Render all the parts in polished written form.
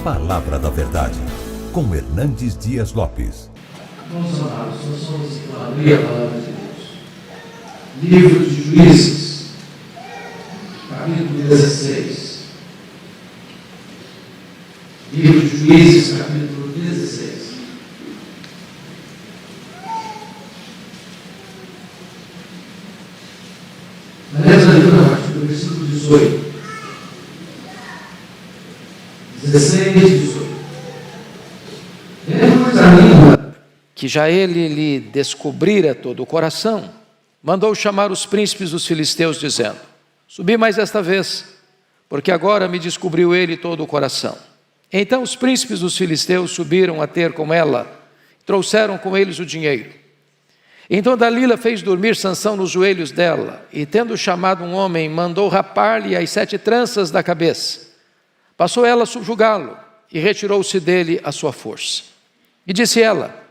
Palavra da Verdade, com Hernandes Dias Lopes. Irmãos amados, nós vamos abrir a Palavra de Deus. Livro de Juízes, capítulo 16. Livro de Juízes, capítulo 16. Lemos ali na parte do versículo 18. 16 e 18. Depois a língua, que já ele lhe descobrira todo o coração, mandou chamar os príncipes dos filisteus, dizendo: subi mais esta vez, porque agora me descobriu ele todo o coração. Então os príncipes dos filisteus subiram a ter com ela, trouxeram com eles o dinheiro. Então Dalila fez dormir Sansão nos joelhos dela, e tendo chamado um homem, mandou rapar-lhe as 7 tranças da cabeça. Passou ela a subjugá-lo, e retirou-se dele a sua força. E disse ela: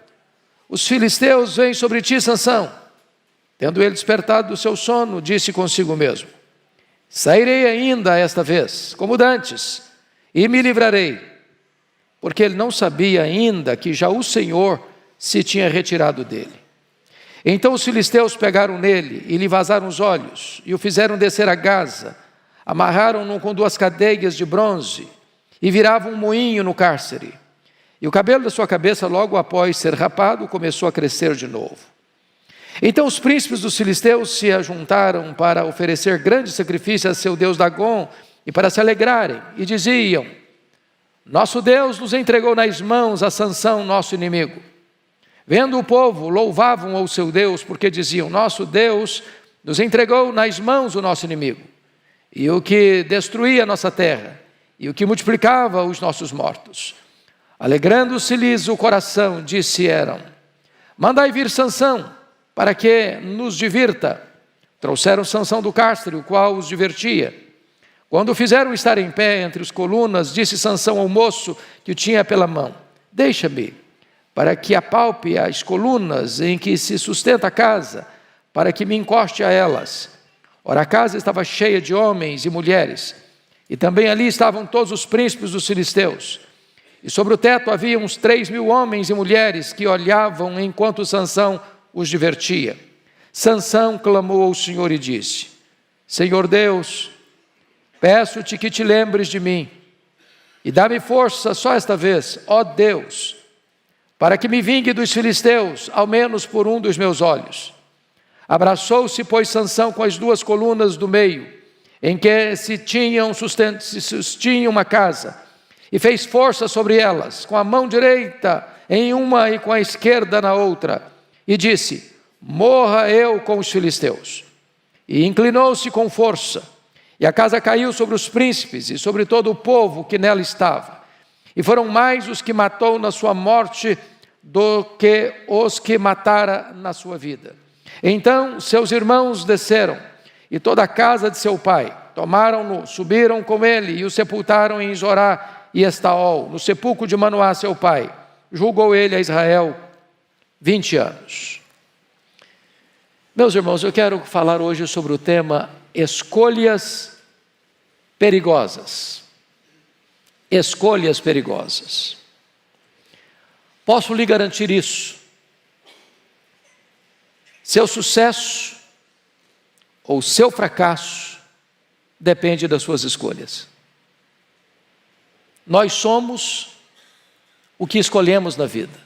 os filisteus vêm sobre ti, Sansão. Tendo ele despertado do seu sono, disse consigo mesmo: sairei ainda esta vez, como dantes, e me livrarei. Porque ele não sabia ainda que já o Senhor se tinha retirado dele. Então os filisteus pegaram nele e lhe vazaram os olhos, e o fizeram descer a Gaza, amarraram-no com 2 cadeias de bronze, e viravam um moinho no cárcere. E o cabelo da sua cabeça, logo após ser rapado, começou a crescer de novo. Então os príncipes dos filisteus se ajuntaram para oferecer grande sacrifício a seu deus Dagom e para se alegrarem, e diziam: nosso Deus nos entregou nas mãos a Sansão, nosso inimigo. Vendo o povo, louvavam ao seu Deus, porque diziam: nosso Deus nos entregou nas mãos o nosso inimigo, e o que destruía a nossa terra, e o que multiplicava os nossos mortos. Alegrando-se-lhes o coração, disseram: mandai vir Sansão, para que nos divirta. Trouxeram Sansão do cárcere, o qual os divertia. Quando o fizeram estar em pé entre as colunas, disse Sansão ao moço que o tinha pela mão: deixa-me, para que apalpe as colunas em que se sustenta a casa, para que me encoste a elas. Ora, a casa estava cheia de homens e mulheres, e também ali estavam todos os príncipes dos filisteus. E sobre o teto havia uns 3.000 homens e mulheres que olhavam enquanto Sansão os divertia. Sansão clamou ao Senhor e disse: Senhor Deus, peço-te que te lembres de mim, e dá-me força só esta vez, ó Deus, para que me vingue dos filisteus, ao menos por um dos meus olhos. Abraçou-se, pois, Sansão com as 2 colunas do meio, em que se sustinha uma casa, e fez força sobre elas, com a mão direita em uma e com a esquerda na outra, e disse: morra eu com os filisteus. E inclinou-se com força, e a casa caiu sobre os príncipes e sobre todo o povo que nela estava. E foram mais os que matou na sua morte do que os que matara na sua vida. Então seus irmãos desceram, e toda a casa de seu pai, tomaram-no, subiram com ele e o sepultaram em Zorá e Estaol, no sepulcro de Manoá seu pai. Julgou ele a Israel 20 anos. Meus irmãos, eu quero falar hoje sobre o tema escolhas perigosas. Escolhas perigosas. Posso lhe garantir isso. Seu sucesso ou seu fracasso depende das suas escolhas. Nós somos o que escolhemos na vida.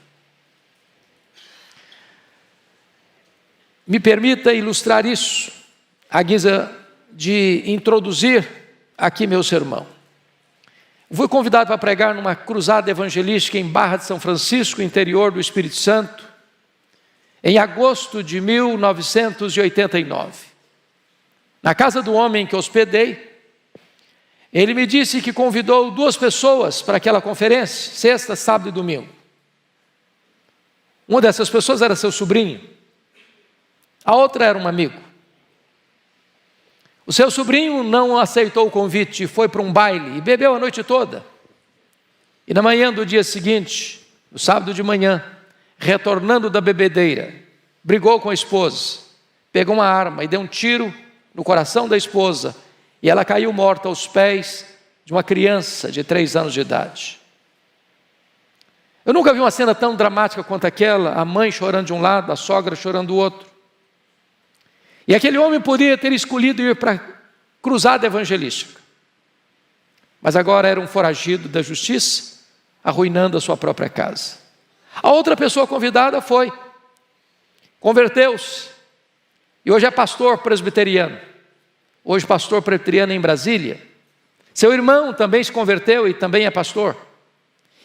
Me permita ilustrar isso, à guisa de introduzir aqui meu sermão. Fui convidado para pregar numa cruzada evangelística em Barra de São Francisco, interior do Espírito Santo, em agosto de 1989. Na casa do homem que hospedei, ele me disse que convidou 2 pessoas para aquela conferência, sexta, sábado e domingo. Uma dessas pessoas era seu sobrinho, a outra era um amigo. O seu sobrinho não aceitou o convite e foi para um baile e bebeu a noite toda. E na manhã do dia seguinte, no sábado de manhã, retornando da bebedeira, brigou com a esposa, pegou uma arma e deu um tiro no coração da esposa, e ela caiu morta aos pés de uma criança de 3 anos de idade. Eu nunca vi uma cena tão dramática quanto aquela, a mãe chorando de um lado, a sogra chorando do outro. E aquele homem poderia ter escolhido ir para a cruzada evangelística, mas agora era um foragido da justiça, arruinando a sua própria casa. A outra pessoa convidada foi, converteu-se, e hoje é pastor presbiteriano, hoje pastor presbiteriano em Brasília. Seu irmão também se converteu e também é pastor.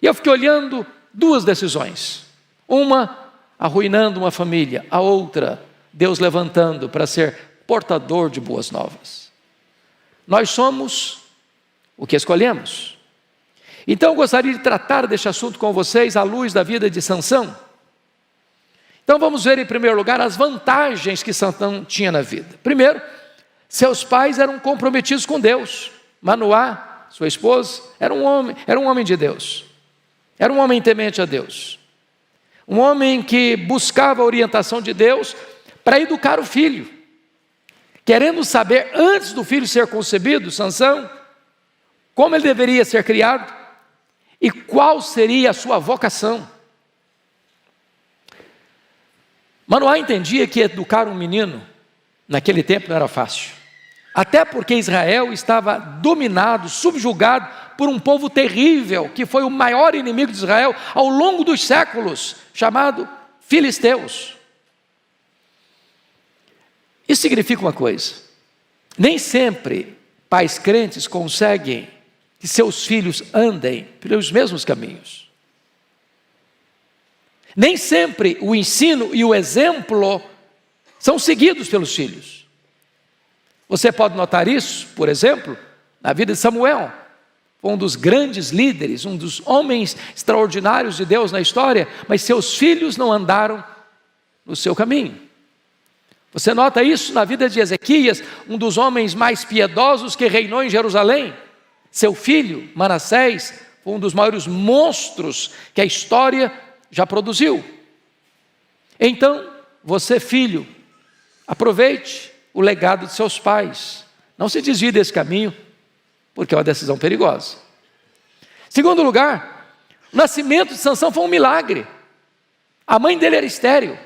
E eu fiquei olhando duas decisões, uma arruinando uma família, a outra Deus levantando para ser portador de boas novas. Nós somos o que escolhemos. Então eu gostaria de tratar deste assunto com vocês à luz da vida de Sansão. Então vamos ver em primeiro lugar as vantagens que Sansão tinha na vida. Primeiro, seus pais eram comprometidos com Deus. Manoá, sua esposa, era um homem de Deus. Era um homem temente a Deus. Um homem que buscava a orientação de Deus para educar o filho. Querendo saber, antes do filho ser concebido, Sansão, como ele deveria ser criado e qual seria a sua vocação. Manoá entendia que educar um menino naquele tempo não era fácil. Até porque Israel estava dominado, subjugado por um povo terrível, que foi o maior inimigo de Israel ao longo dos séculos, chamado filisteus. Isso significa uma coisa: nem sempre pais crentes conseguem que seus filhos andem pelos mesmos caminhos. Nem sempre o ensino e o exemplo são seguidos pelos filhos. Você pode notar isso, por exemplo, na vida de Samuel. Foi um dos grandes líderes, um dos homens extraordinários de Deus na história, mas seus filhos não andaram no seu caminho. Você nota isso na vida de Ezequias, um dos homens mais piedosos que reinou em Jerusalém. Seu filho, Manassés, foi um dos maiores monstros que a história já produziu. Então, você, filho, aproveite o legado de seus pais. Não se desvie desse caminho, porque é uma decisão perigosa. Segundo lugar, o nascimento de Sansão foi um milagre. A mãe dele era estéril.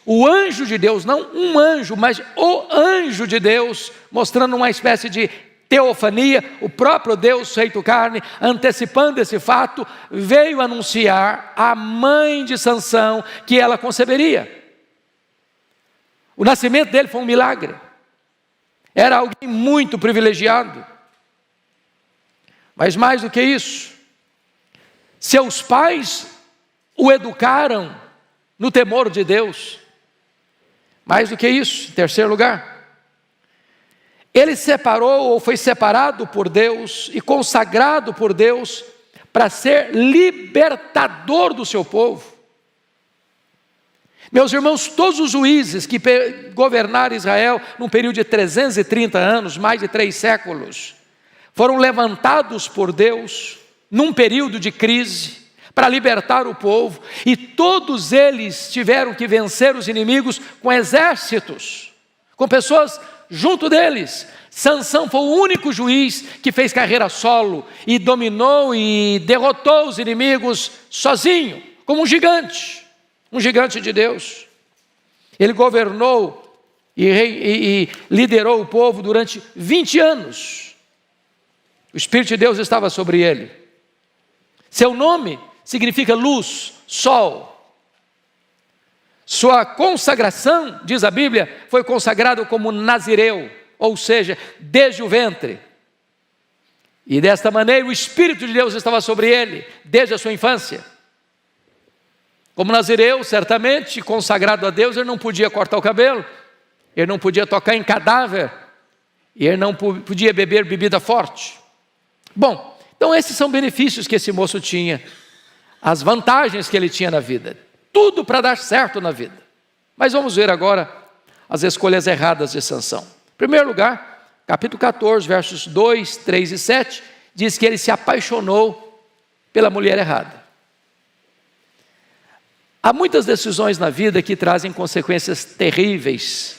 O anjo de Deus, não um anjo, mas o anjo de Deus, mostrando uma espécie de teofania, o próprio Deus feito carne, antecipando esse fato, veio anunciar à mãe de Sansão que ela conceberia. O nascimento dele foi um milagre. Era alguém muito privilegiado. Mas mais do que isso, seus pais o educaram no temor de Deus. Mais do que isso, em terceiro lugar, ele separou ou foi separado por Deus e consagrado por Deus para ser libertador do seu povo. Meus irmãos, todos os juízes que governaram Israel num período de 330 anos, mais de 3 séculos, foram levantados por Deus num período de crise para libertar o povo, e todos eles tiveram que vencer os inimigos com exércitos, com pessoas junto deles. Sansão foi o único juiz que fez carreira solo e dominou e derrotou os inimigos sozinho, como um gigante de Deus. Ele governou e liderou o povo durante 20 anos. O Espírito de Deus estava sobre ele. Seu nome significa luz, sol. Sua consagração, diz a Bíblia, foi consagrado como nazireu, ou seja, desde o ventre. E desta maneira o Espírito de Deus estava sobre ele, desde a sua infância. Como nazireu, certamente, consagrado a Deus, ele não podia cortar o cabelo, ele não podia tocar em cadáver, e ele não podia beber bebida forte. Bom, então esses são benefícios que esse moço tinha, as vantagens que ele tinha na vida, tudo para dar certo na vida. Mas vamos ver agora as escolhas erradas de Sansão. Em primeiro lugar, capítulo 14, versos 2, 3 e 7, diz que ele se apaixonou pela mulher errada. Há muitas decisões na vida que trazem consequências terríveis.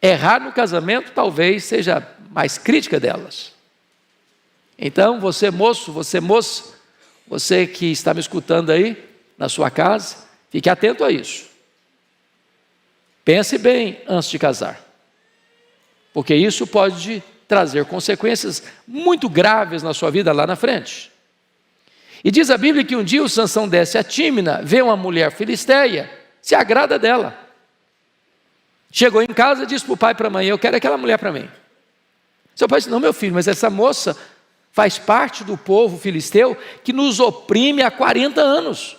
Errar no casamento talvez seja a mais crítica delas. Então, você moço, você moça, Você que está me escutando aí, na sua casa, fique atento a isso. Pense bem antes de casar, porque isso pode trazer consequências muito graves na sua vida lá na frente. E diz a Bíblia que um dia o Sansão desce a Tímina, vê uma mulher filisteia, se agrada dela. Chegou em casa e disse para o pai e para a mãe: eu quero aquela mulher para mim. Seu pai disse: não, meu filho, mas essa moça faz parte do povo filisteu que nos oprime há 40 anos.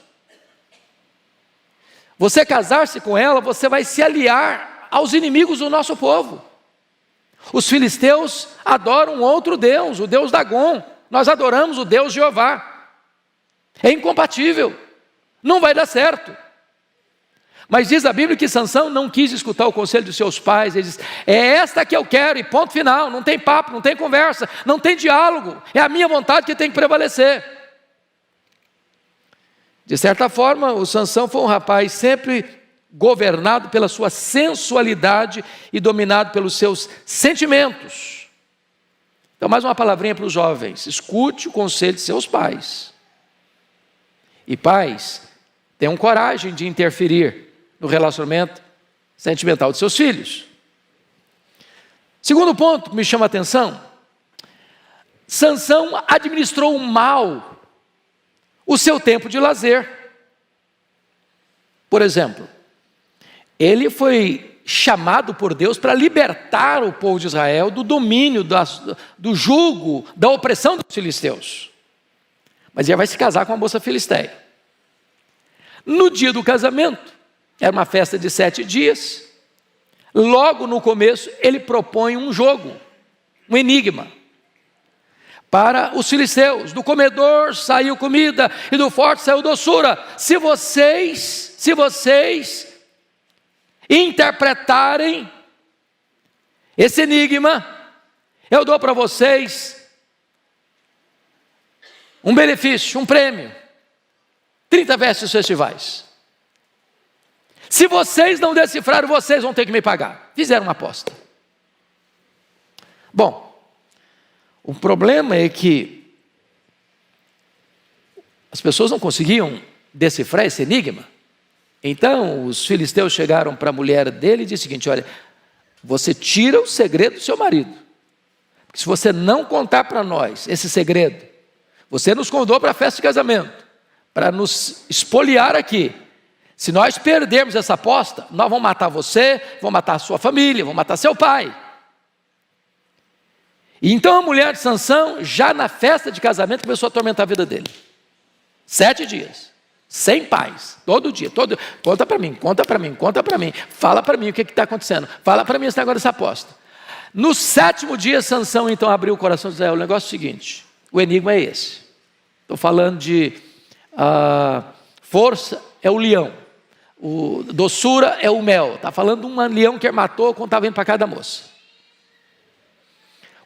Você casar-se com ela, você vai se aliar aos inimigos do nosso povo. Os filisteus adoram um outro Deus, o Deus Dagom. Nós adoramos o Deus Jeová. É incompatível, não vai dar certo. Mas diz a Bíblia que Sansão não quis escutar o conselho dos seus pais. Ele diz: é esta que eu quero, e ponto final. Não tem papo, não tem conversa, não tem diálogo. É a minha vontade que tem que prevalecer. De certa forma, o Sansão foi um rapaz sempre governado pela sua sensualidade e dominado pelos seus sentimentos. Então, mais uma palavrinha para os jovens: escute o conselho de seus pais. E pais, tenham coragem de interferir no relacionamento sentimental de seus filhos. Segundo ponto que me chama a atenção: Sansão administrou mal o seu tempo de lazer. Por exemplo, ele foi chamado por Deus para libertar o povo de Israel do domínio, do jugo, da opressão dos filisteus. Mas ele vai se casar com uma moça filisteia. No dia do casamento, era uma festa de 7 dias, logo no começo ele propõe um jogo, um enigma, para os filisteus: do comedor saiu comida e do forte saiu doçura. Se vocês interpretarem esse enigma, eu dou para vocês um benefício, um prêmio: 30 vestes festivais. Se vocês não decifrarem, vocês vão ter que me pagar. Fizeram uma aposta. Bom, o problema é que as pessoas não conseguiam decifrar esse enigma. Então os filisteus chegaram para a mulher dele e disseram o seguinte: olha, você tira o segredo do seu marido, porque se você não contar para nós esse segredo, você nos convidou para a festa de casamento, para nos espoliar aqui. Se nós perdermos essa aposta, nós vamos matar você, vamos matar a sua família, vamos matar seu pai. E então a mulher de Sansão, já na festa de casamento, começou a atormentar a vida dele. 7 dias, sem paz, todo dia, conta para mim, fala para mim o que está acontecendo, fala para mim esse negócio dessa aposta. No 7º dia, Sansão então abriu o coração de Israel. O negócio é o seguinte: o enigma é esse. Estou falando de força é o leão, doçura é o mel. Está falando de um leão que matou quando estava indo para casa da moça.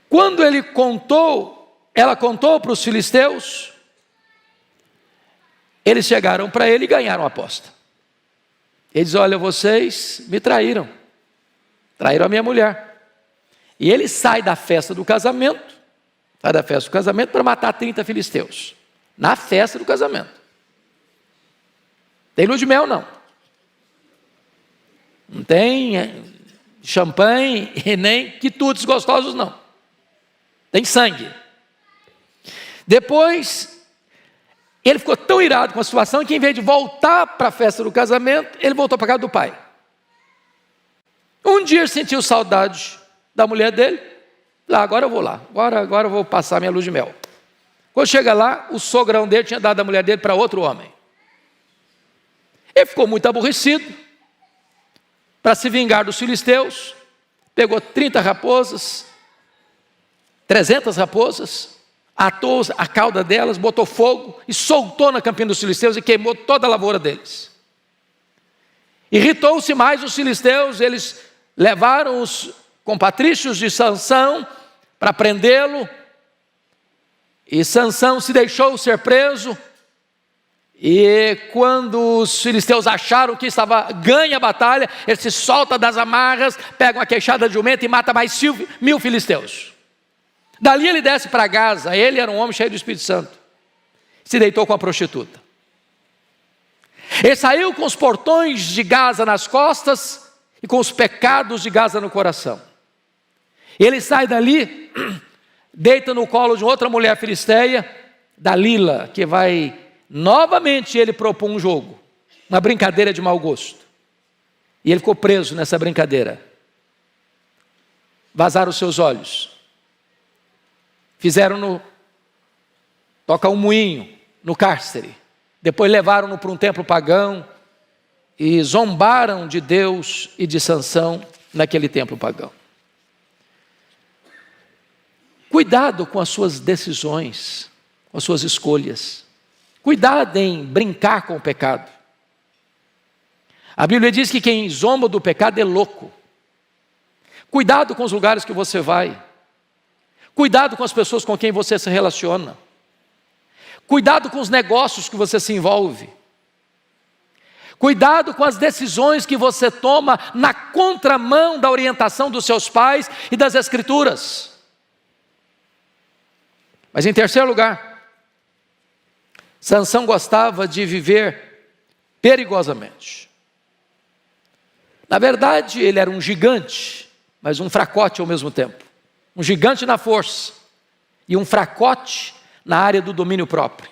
Quando ela contou para os filisteus, eles chegaram para ele e ganharam a aposta. Ele diz: olha, vocês me traíram a minha mulher. E ele sai da festa do casamento para matar 30 filisteus, na festa do casamento. Tem lua de mel não tem champanhe e nem quitutes gostosos não, tem sangue. Depois ele ficou tão irado com a situação que, em vez de voltar para a festa do casamento, ele voltou para a casa do pai. Um dia ele sentiu saudade da mulher dele. Agora eu vou lá, agora eu vou passar minha lua de mel. Quando chega lá, o sogrão dele tinha dado a mulher dele para outro homem. Ele ficou muito aborrecido. Para se vingar dos filisteus, pegou 30 raposas, 300 raposas, atou a cauda delas, botou fogo e soltou na campina dos filisteus e queimou toda a lavoura deles. Irritou-se mais os filisteus. Eles levaram os compatrícios de Sansão para prendê-lo, e Sansão se deixou ser preso. E quando os filisteus acharam que estava ganha a batalha, ele se solta das amarras, pega uma queixada de jumento e mata mais 1000 filisteus. Dali ele desce para Gaza. Ele era um homem cheio do Espírito Santo. se deitou com a prostituta. Ele saiu com os portões de Gaza nas costas e com os pecados de Gaza no coração. Ele sai dali, deita no colo de outra mulher filisteia, Dalila, que vai novamente ele propor um jogo, uma brincadeira de mau gosto. E ele ficou preso nessa brincadeira. Vazaram os seus olhos. Fizeram-no tocar um moinho no cárcere. Depois levaram-no para um templo pagão e zombaram de Deus e de Sansão naquele templo pagão. Cuidado com as suas decisões, com as suas escolhas. Cuidado em brincar com o pecado. A Bíblia diz que quem zomba do pecado é louco. Cuidado com os lugares que você vai. Cuidado com as pessoas com quem você se relaciona. Cuidado com os negócios que você se envolve. Cuidado com as decisões que você toma na contramão da orientação dos seus pais e das Escrituras. Mas em terceiro lugar, Sansão gostava de viver perigosamente. Na verdade, ele era um gigante, mas um fracote ao mesmo tempo. Um gigante na força e um fracote na área do domínio próprio.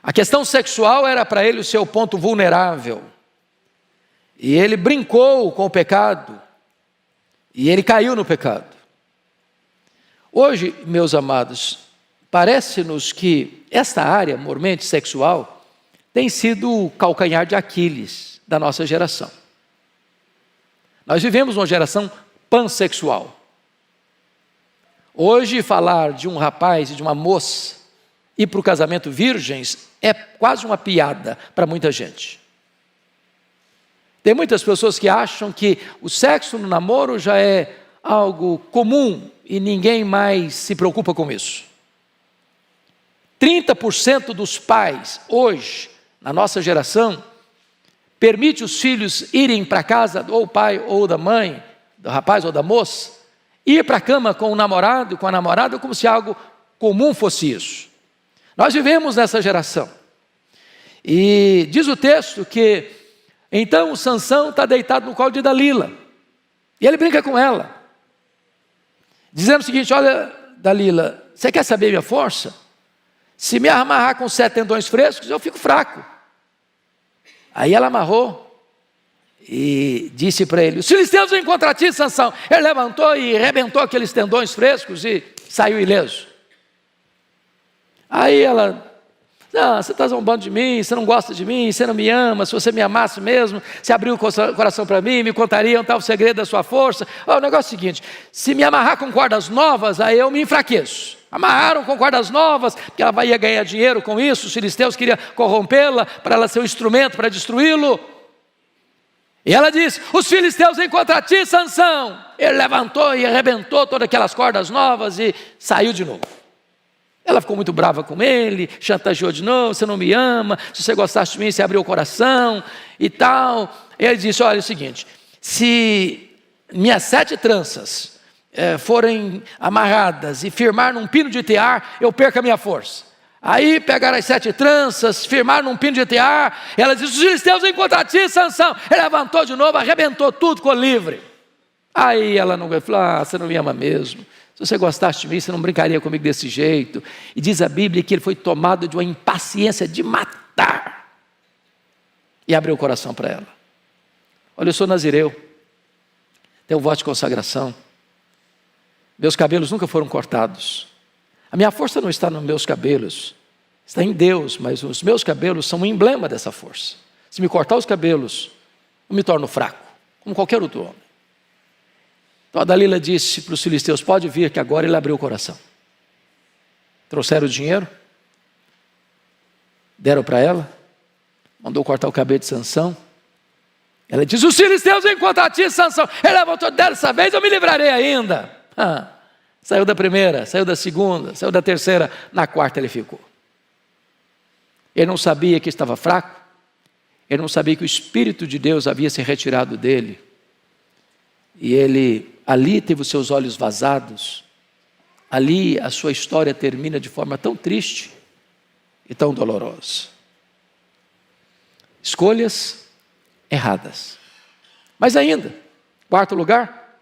A questão sexual era para ele o seu ponto vulnerável. E ele brincou com o pecado. E ele caiu no pecado. Hoje, meus amados, parece-nos que esta área, mormente sexual, tem sido o calcanhar de Aquiles da nossa geração. Nós vivemos uma geração pansexual. Hoje, falar de um rapaz e de uma moça ir para o casamento virgens é quase uma piada para muita gente. Tem muitas pessoas que acham que o sexo no namoro já é algo comum e ninguém mais se preocupa com isso. 30% dos pais hoje, na nossa geração, permite os filhos irem para casa, ou o pai ou da mãe, do rapaz ou da moça, ir para a cama com o namorado, com a namorada, como se algo comum fosse isso. Nós vivemos nessa geração. E diz o texto que, então, o Sansão está deitado no colo de Dalila. E ele brinca com ela. Dizendo o seguinte: olha, Dalila, você quer saber minha força? Se me amarrar com 7 tendões frescos, eu fico fraco. Aí ela amarrou e disse para ele: os filisteus vêm contra ti, Sansão. Ele levantou e arrebentou aqueles tendões frescos e saiu ileso. Aí ela: não, você está zombando de mim, você não gosta de mim, você não me ama. Se você me amasse mesmo, você abriu o coração para mim, me contaria o segredo da sua força. O negócio é o seguinte: se me amarrar com cordas novas, aí eu me enfraqueço. Amarraram com cordas novas, porque ela ia ganhar dinheiro com isso. Os filisteus queriam corrompê-la para ela ser um instrumento para destruí-lo. E ela disse: os filisteus vêm contra ti, Sansão. Ele levantou e arrebentou todas aquelas cordas novas e saiu de novo. Ela ficou muito brava com ele, chantageou de novo: você não me ama, se você gostasse de mim, você abriu o coração e tal. E ele disse: olha, é o seguinte, se minhas 7 tranças forem amarradas e firmar num pino de tear, eu perco a minha força. Aí pegaram as 7 tranças, firmaram num pino de tear. Ela disse: os filisteus vêm contra ti, Sansão. Ele levantou de novo, arrebentou tudo, ficou livre. Aí ela não falou: ah, você não me ama mesmo. Se você gostasse de mim, você não brincaria comigo desse jeito. E diz a Bíblia que ele foi tomado de uma impaciência de matar. E abriu o coração para ela. Olha, eu sou nazireu, tenho voto de consagração. Meus cabelos nunca foram cortados. A minha força não está nos meus cabelos, está em Deus, mas os meus cabelos são um emblema dessa força. Se me cortar os cabelos, eu me torno fraco, como qualquer outro homem. Então a Dalila disse para os filisteus: pode vir, que agora ele abriu o coração. Trouxeram o dinheiro, deram para ela, mandou cortar o cabelo de Sansão. Ela disse: os filisteus vêm contra ti, Sansão. Ele levantou: dessa vez eu me livrarei ainda. Saiu da primeira, saiu da segunda, saiu da terceira, na quarta ele ficou. Ele não sabia que estava fraco, ele não sabia que o Espírito de Deus havia se retirado dele. E ele ali teve os seus olhos vazados. Ali a sua história termina de forma tão triste. e tão doloroso. Escolhas erradas. Mas ainda, quarto lugar,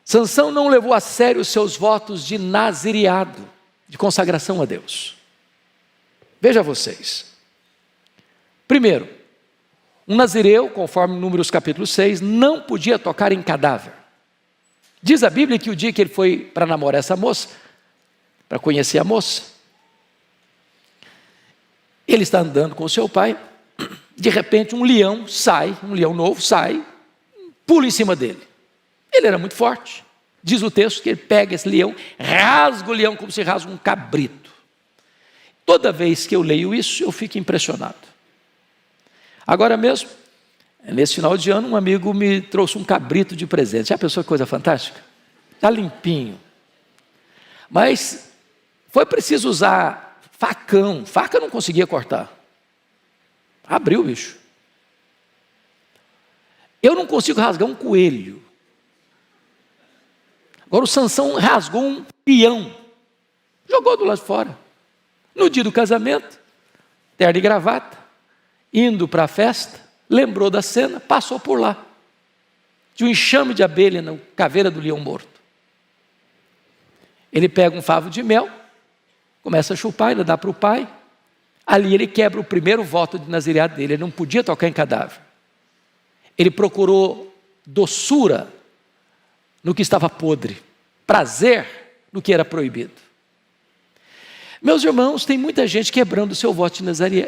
Sansão não levou a sério os seus votos de nazireado, de consagração a Deus. Veja vocês. Primeiro, um nazireu, conforme Números capítulo 6, não podia tocar em cadáver. Diz a Bíblia que o dia que ele foi para namorar essa moça, para conhecer a moça, ele está andando com o seu pai, de repente um leão novo sai, pula em cima dele. Ele era muito forte. Diz o texto que ele pega esse leão, rasga o leão como se rasga um cabrito. Toda vez que eu leio isso, eu fico impressionado. Agora mesmo, nesse final de ano, um amigo me trouxe um cabrito de presente. Já pensou que coisa fantástica? Está limpinho. Mas foi preciso usar facão. Faca eu não conseguia cortar. Abriu o bicho. Eu não consigo rasgar um coelho. Agora o Sansão rasgou um peão. Jogou do lado de fora. No dia do casamento, terno e gravata, indo para a festa, lembrou da cena, passou por lá. Tinha um enxame de abelha na caveira do leão morto. Ele pega um favo de mel, começa a chupar, ainda dá para o pai. Ali ele quebra o primeiro voto de nazireado dele. Ele não podia tocar em cadáver. Ele procurou doçura no que estava podre, prazer no que era proibido. Meus irmãos, tem muita gente quebrando o seu voto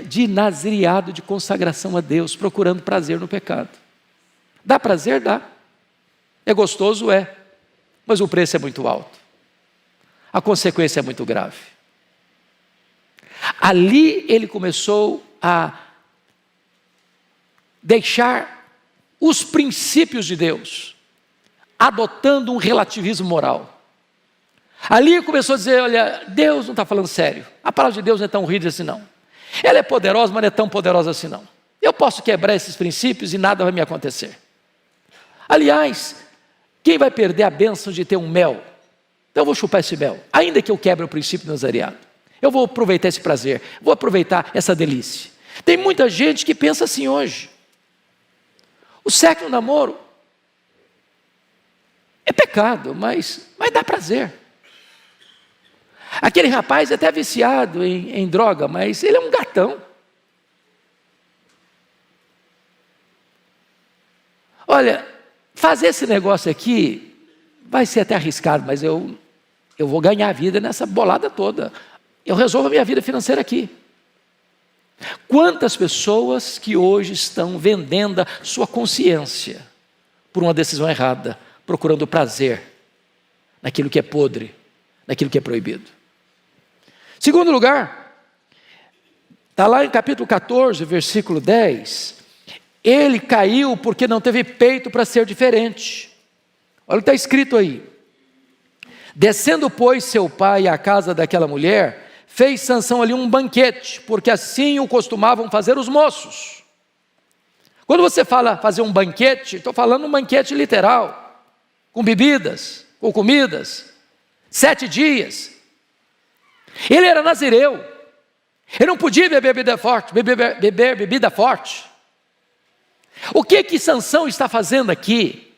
de nazireado, de consagração a Deus, procurando prazer no pecado. Dá prazer? Dá. É gostoso? É. Mas o preço é muito alto. A consequência é muito grave. Ali ele começou a deixar os princípios de Deus, adotando um relativismo moral. Ali ele começou a dizer, olha, Deus não está falando sério. A palavra de Deus não é tão rígida assim não. Ela é poderosa, mas não é tão poderosa assim não. Eu posso quebrar esses princípios e nada vai me acontecer. Aliás, quem vai perder a bênção de ter um mel? Então eu vou chupar esse mel, ainda que eu quebre o princípio do nazareado. Eu vou aproveitar esse prazer, vou aproveitar essa delícia. Tem muita gente que pensa assim hoje. O sexo no namoro é pecado, mas dá prazer. Aquele rapaz é até viciado em droga, mas ele é um gatão. Olha, fazer esse negócio aqui vai ser até arriscado, mas eu vou ganhar a vida nessa bolada toda. Eu resolvo a minha vida financeira aqui. Quantas pessoas que hoje estão vendendo a sua consciência por uma decisão errada, procurando prazer naquilo que é podre, naquilo que é proibido. Segundo lugar, está lá em capítulo 14, versículo 10, ele caiu porque não teve peito para ser diferente. Olha o que está escrito aí. Descendo, pois, seu pai à casa daquela mulher, fez Sansão ali um banquete, porque assim o costumavam fazer os moços. Quando você fala fazer um banquete, estou falando um banquete literal, com bebidas, com comidas, 7 dias. Ele era nazireu, ele não podia beber bebida forte, beber bebida forte. O que Sansão está fazendo aqui?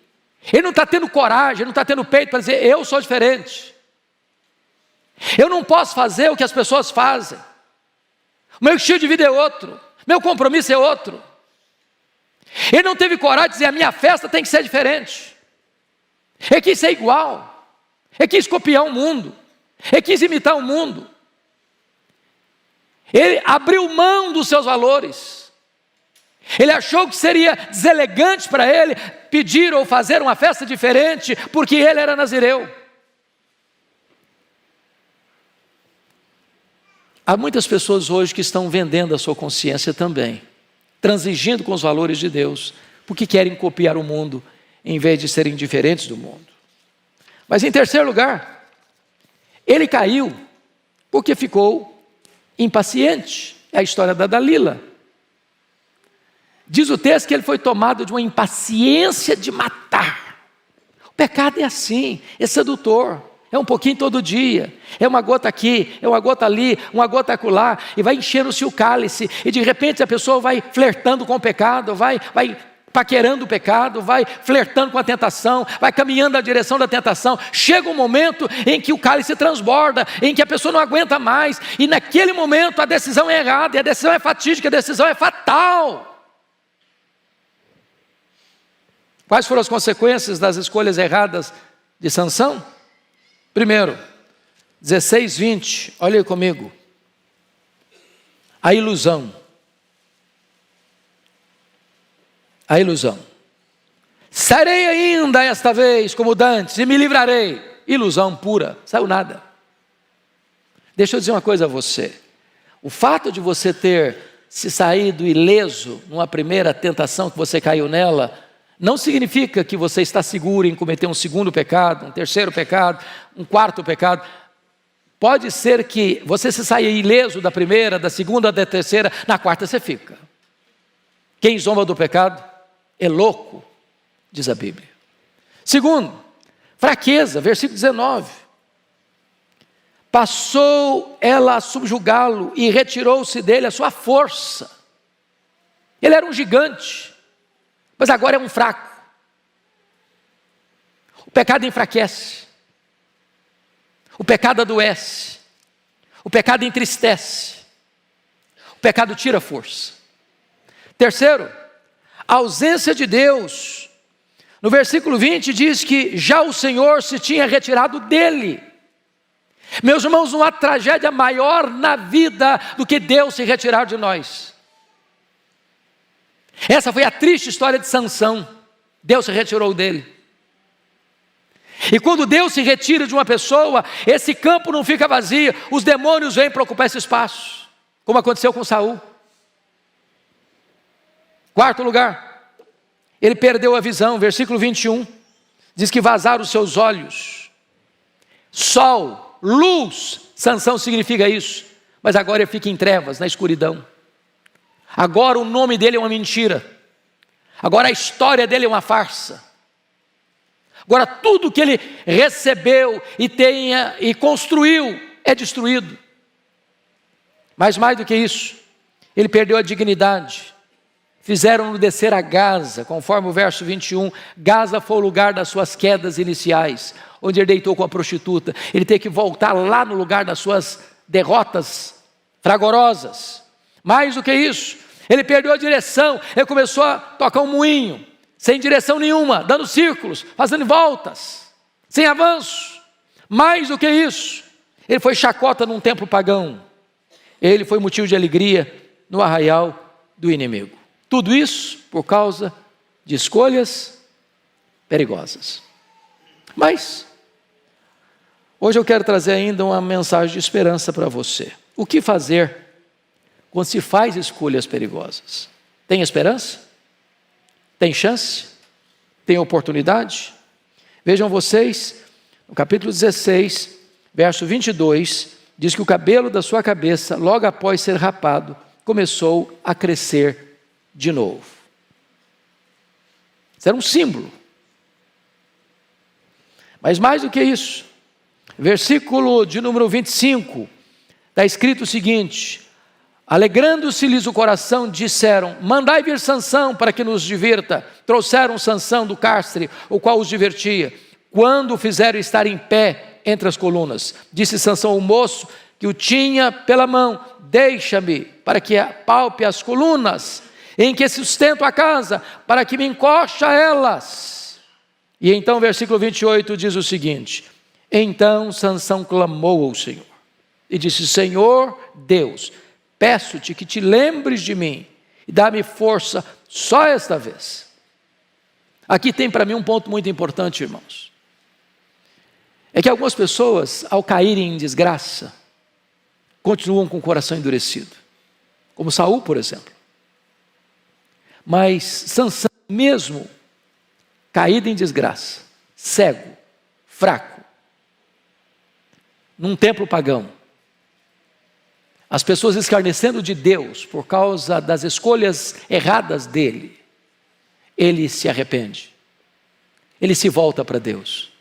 Ele não está tendo coragem, ele não está tendo peito para dizer, eu sou diferente. Eu não posso fazer o que as pessoas fazem. O meu estilo de vida é outro, meu compromisso é outro. Ele não teve coragem de dizer, a minha festa tem que ser diferente. Ele quis ser igual, ele quis copiar o mundo, ele quis imitar o mundo. Ele abriu mão dos seus valores. Ele achou que seria deselegante para ele pedir ou fazer uma festa diferente, porque ele era nazireu. Há muitas pessoas hoje que estão vendendo a sua consciência também, transigindo com os valores de Deus, porque querem copiar o mundo, em vez de serem diferentes do mundo. Mas em terceiro lugar, ele caiu porque ficou impaciente. É a história da Dalila. Diz o texto que ele foi tomado de uma impaciência de matar. O pecado é assim, é sedutor, É um pouquinho todo dia, é uma gota aqui, é uma gota ali, uma gota acolá, e vai enchendo-se o cálice, e de repente a pessoa vai flertando com o pecado, vai paquerando o pecado, vai flertando com a tentação, vai caminhando na direção da tentação. Chega um momento em que o cálice transborda, em que a pessoa não aguenta mais, e naquele momento a decisão é errada, e a decisão é fatídica, a decisão é fatal. Quais foram as consequências das escolhas erradas de Sansão? Primeiro, 16:20, olha aí comigo. A ilusão. A ilusão. Serei ainda esta vez como dantes e me livrarei. Ilusão pura, saiu nada. Deixa eu dizer uma coisa a você. O fato de você ter se saído ileso numa primeira tentação que você caiu nela, não significa que você está seguro em cometer um segundo pecado, um terceiro pecado, um quarto pecado. Pode ser que você se saia ileso da primeira, da segunda, da terceira, na quarta você fica. Quem zomba do pecado é louco, diz a Bíblia. Segundo, fraqueza, versículo 19. Passou ela a subjugá-lo e retirou-se dele a sua força. Ele era um gigante, mas agora é um fraco. O pecado enfraquece. O pecado adoece. O pecado entristece. O pecado tira força. Terceiro, a ausência de Deus. No versículo 20 diz que já o Senhor se tinha retirado dele. Meus irmãos, não há tragédia maior na vida do que Deus se retirar de nós. Essa foi a triste história de Sansão. Deus se retirou dele. E quando Deus se retira de uma pessoa, esse campo não fica vazio, os demônios vêm para ocupar esse espaço, como aconteceu com Saul. Quarto lugar, ele perdeu a visão, versículo 21, diz que vazaram os seus olhos. Sol, luz, Sansão significa isso, mas agora ele fica em trevas, na escuridão. Agora o nome dele é uma mentira. Agora a história dele é uma farsa. Agora tudo que ele recebeu e construiu é destruído. Mas mais do que isso, ele perdeu a dignidade. Fizeram-no descer a Gaza, conforme o verso 21. Gaza foi o lugar das suas quedas iniciais, onde ele deitou com a prostituta. Ele teve que voltar lá no lugar das suas derrotas fragorosas. Mais do que isso, ele perdeu a direção, ele começou a tocar um moinho, sem direção nenhuma, dando círculos, fazendo voltas, sem avanço. Mais do que isso, ele foi chacota num templo pagão. Ele foi motivo de alegria no arraial do inimigo. Tudo isso por causa de escolhas perigosas. Mas, hoje eu quero trazer ainda uma mensagem de esperança para você. O que fazer quando se faz escolhas perigosas? Tem esperança? Tem chance? Tem oportunidade? Vejam vocês, no capítulo 16, verso 22, diz que o cabelo da sua cabeça, logo após ser rapado, começou a crescer de novo. Isso era um símbolo. Mas mais do que isso, versículo de número 25, está escrito o seguinte: alegrando-se-lhes o coração, disseram: mandai vir Sansão para que nos divirta. Trouxeram Sansão do cárcere, o qual os divertia. Quando o fizeram estar em pé entre as colunas, disse Sansão ao moço que o tinha pela mão: deixa-me para que apalpe as colunas, em que sustento a casa, para que me encoste a elas. E então o versículo 28 diz o seguinte: então Sansão clamou ao Senhor e disse: Senhor Deus, peço-te que te lembres de mim e dá-me força só esta vez. Aqui tem para mim um ponto muito importante, irmãos. É que algumas pessoas, ao caírem em desgraça, continuam com o coração endurecido, como Saul, por exemplo. Mas Sansão, mesmo caído em desgraça, cego, fraco, num templo pagão, as pessoas escarnecendo de Deus por causa das escolhas erradas dele, ele se arrepende, ele se volta para Deus,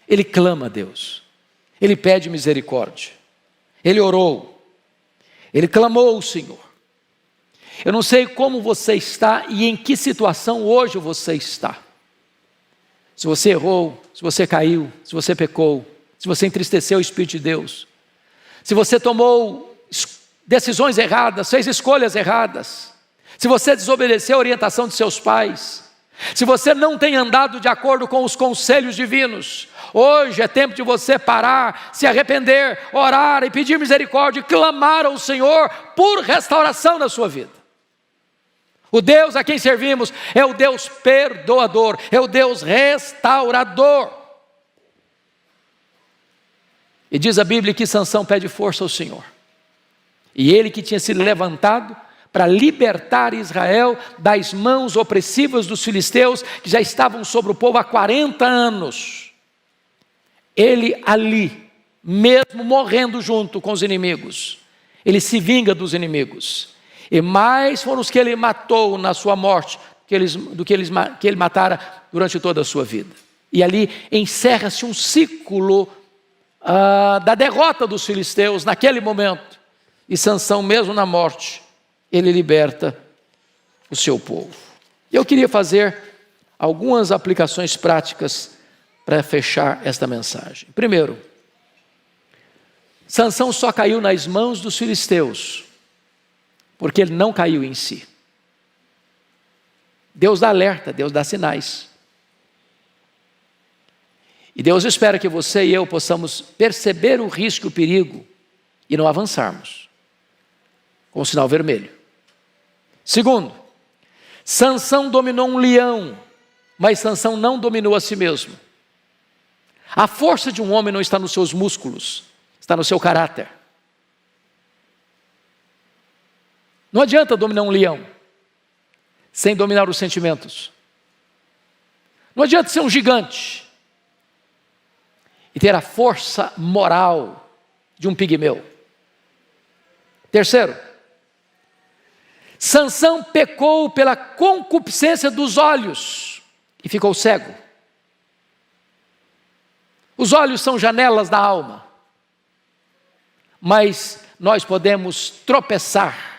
ele clama a Deus, ele pede misericórdia. Ele orou, ele clamou ao Senhor. Eu não sei como você está e em que situação hoje você está. Se você errou, se você caiu, se você pecou, se você entristeceu o Espírito de Deus, se você tomou decisões erradas, fez escolhas erradas, se você desobedeceu a orientação de seus pais, se você não tem andado de acordo com os conselhos divinos, hoje é tempo de você parar, se arrepender, orar e pedir misericórdia e clamar ao Senhor por restauração na sua vida. O Deus a quem servimos é o Deus perdoador, é o Deus restaurador. E diz a Bíblia que Sansão pede força ao Senhor. E ele que tinha sido levantado para libertar Israel das mãos opressivas dos filisteus, que já estavam sobre o povo há 40 anos. Ele ali, mesmo morrendo junto com os inimigos, ele se vinga dos inimigos. E mais foram os que ele matou na sua morte, do que ele matara durante toda a sua vida. E ali encerra-se um ciclo da derrota dos filisteus naquele momento. E Sansão, mesmo na morte, ele liberta o seu povo. Eu queria fazer algumas aplicações práticas para fechar esta mensagem. Primeiro, Sansão só caiu nas mãos dos filisteus porque ele não caiu em si. Deus dá alerta, Deus dá sinais. E Deus espera que você e eu possamos perceber o risco e o perigo e não avançarmos com o sinal vermelho. Segundo, Sansão dominou um leão, mas Sansão não dominou a si mesmo. A força de um homem não está nos seus músculos, está no seu caráter. Não adianta dominar um leão sem dominar os sentimentos. Não adianta ser um gigante e ter a força moral de um pigmeu. Terceiro, Sansão pecou pela concupiscência dos olhos e ficou cego. Os olhos são janelas da alma, mas nós podemos tropeçar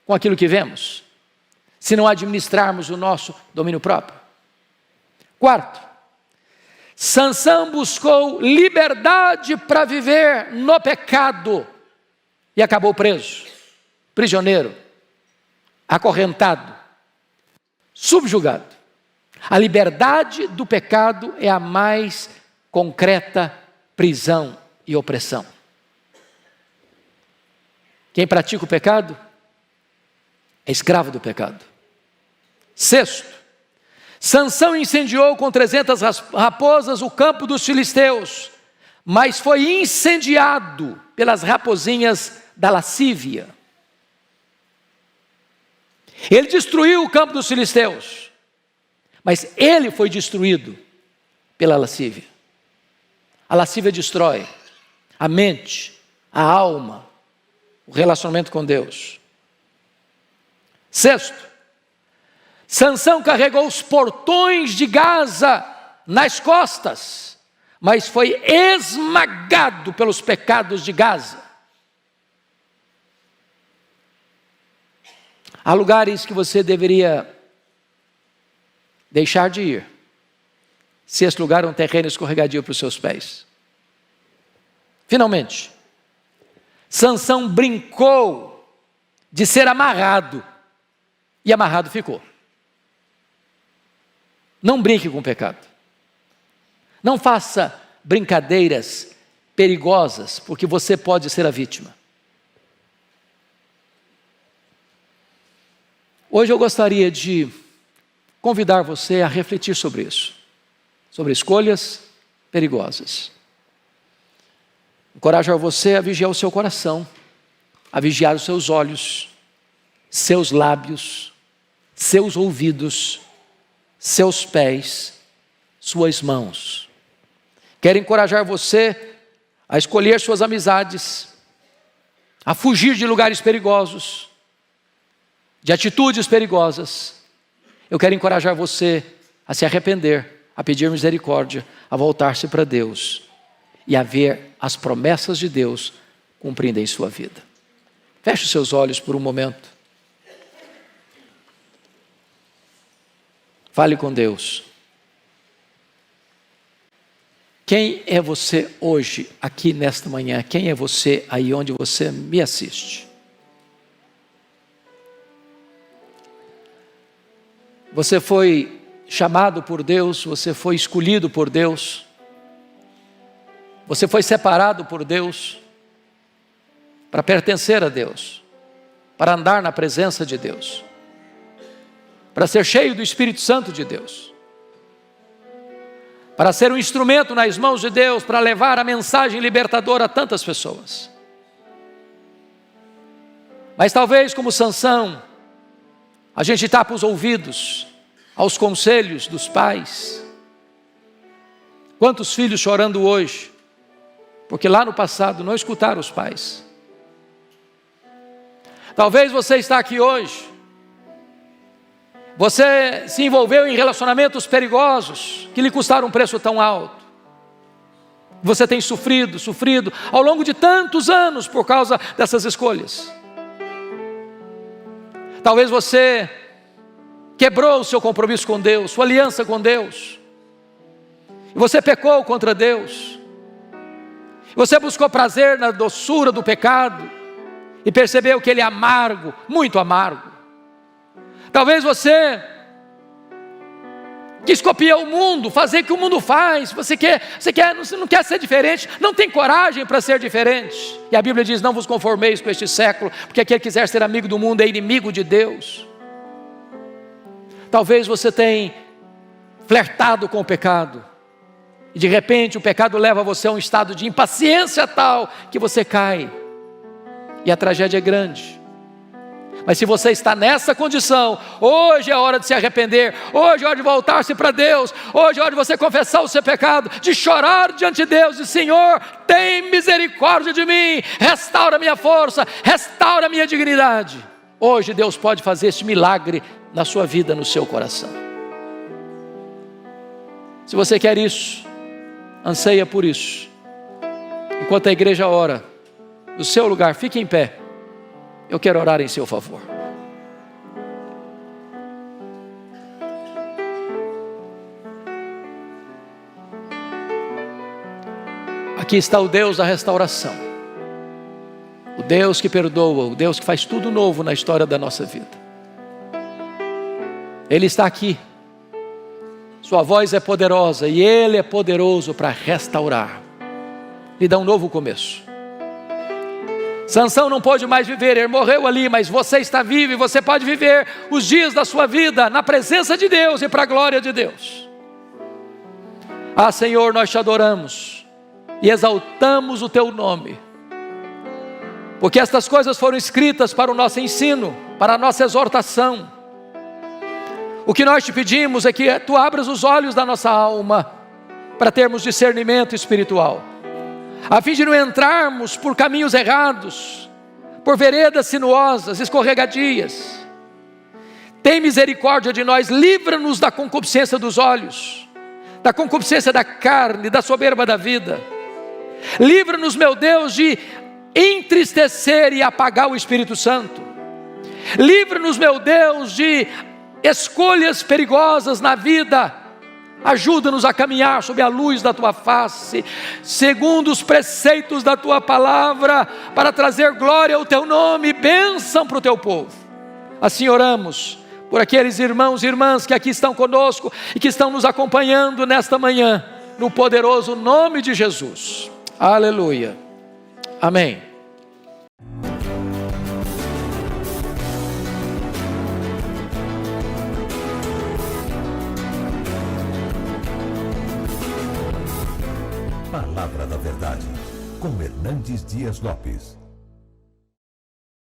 com aquilo que vemos, se não administrarmos o nosso domínio próprio. Quarto, Sansão buscou liberdade para viver no pecado e acabou preso, prisioneiro, acorrentado, subjugado. A liberdade do pecado é a mais concreta prisão e opressão. Quem pratica o pecado é escravo do pecado. Sexto, Sansão incendiou com 300 raposas o campo dos filisteus, mas foi incendiado pelas raposinhas da lascívia. Ele destruiu o campo dos filisteus, mas ele foi destruído pela lascívia. A lascívia destrói a mente, a alma, o relacionamento com Deus. Sexto, Sansão carregou os portões de Gaza nas costas, mas foi esmagado pelos pecados de Gaza. Há lugares que você deveria deixar de ir, se esse lugar é um terreno escorregadio para os seus pés. Finalmente, Sansão brincou de ser amarrado, e amarrado ficou. Não brinque com o pecado. Não faça brincadeiras perigosas, porque você pode ser a vítima. Hoje eu gostaria de convidar você a refletir sobre isso, sobre escolhas perigosas. Encorajar você a vigiar o seu coração, a vigiar os seus olhos, seus lábios, seus ouvidos, seus pés, suas mãos. Quero encorajar você a escolher suas amizades, a fugir de lugares perigosos, de atitudes perigosas. Eu quero encorajar você a se arrepender, a pedir misericórdia, a voltar-se para Deus e a ver as promessas de Deus cumprindo em sua vida. Feche os seus olhos por um momento. Fale com Deus. Quem é você hoje, aqui nesta manhã? Quem é você aí onde você me assiste? Você foi chamado por Deus, você foi escolhido por Deus, você foi separado por Deus para pertencer a Deus, para andar na presença de Deus, para ser cheio do Espírito Santo de Deus, para ser um instrumento nas mãos de Deus, para levar a mensagem libertadora a tantas pessoas. Mas talvez como Sansão, a gente tapa os ouvidos aos conselhos dos pais. Quantos filhos chorando hoje, porque lá no passado não escutaram os pais. Talvez você está aqui hoje, você se envolveu em relacionamentos perigosos, que lhe custaram um preço tão alto. Você tem sofrido ao longo de tantos anos por causa dessas escolhas. Talvez você quebrou o seu compromisso com Deus, sua aliança com Deus. E você pecou contra Deus. Você buscou prazer na doçura do pecado e percebeu que ele é amargo, muito amargo. Talvez você quis copiar o mundo, fazer o que o mundo você não quer ser diferente, não tem coragem para ser diferente. E a Bíblia diz: não vos conformeis com este século, porque aquele que quiser ser amigo do mundo é inimigo de Deus. Talvez você tenha flertado com o pecado, e de repente o pecado leva você a um estado de impaciência tal, que você cai, e a tragédia é grande. Mas se você está nessa condição, hoje é hora de se arrepender, hoje é hora de voltar-se para Deus, hoje é hora de você confessar o seu pecado, de chorar diante de Deus, e Senhor, tem misericórdia de mim, restaura a minha força, restaura a minha dignidade. Hoje Deus pode fazer este milagre na sua vida, no seu coração. Se você quer isso, anseia por isso, enquanto a igreja ora, no seu lugar, fique em pé. Eu quero orar em seu favor. Aqui está o Deus da restauração, o Deus que perdoa, o Deus que faz tudo novo na história da nossa vida. Ele está aqui, sua voz é poderosa e Ele é poderoso para restaurar, lhe dá um novo começo. Sansão não pôde mais viver, ele morreu ali, mas você está vivo e você pode viver os dias da sua vida na presença de Deus e para a glória de Deus. Ah, Senhor, nós te adoramos e exaltamos o teu nome, porque estas coisas foram escritas para o nosso ensino, para a nossa exortação. O que nós te pedimos é que tu abras os olhos da nossa alma, para termos discernimento espiritual, a fim de não entrarmos por caminhos errados, por veredas sinuosas, escorregadias. Tem misericórdia de nós, livra-nos da concupiscência dos olhos, da concupiscência da carne, da soberba da vida. Livra-nos, meu Deus, de entristecer e apagar o Espírito Santo. Livra-nos, meu Deus, de escolhas perigosas na vida. Ajuda-nos a caminhar sob a luz da tua face, segundo os preceitos da tua palavra, para trazer glória ao teu nome e bênção para o teu povo. Assim oramos por aqueles irmãos e irmãs que aqui estão conosco e que estão nos acompanhando nesta manhã, no poderoso nome de Jesus. Aleluia. Amém. Palavra da Verdade, com Hernandes Dias Lopes.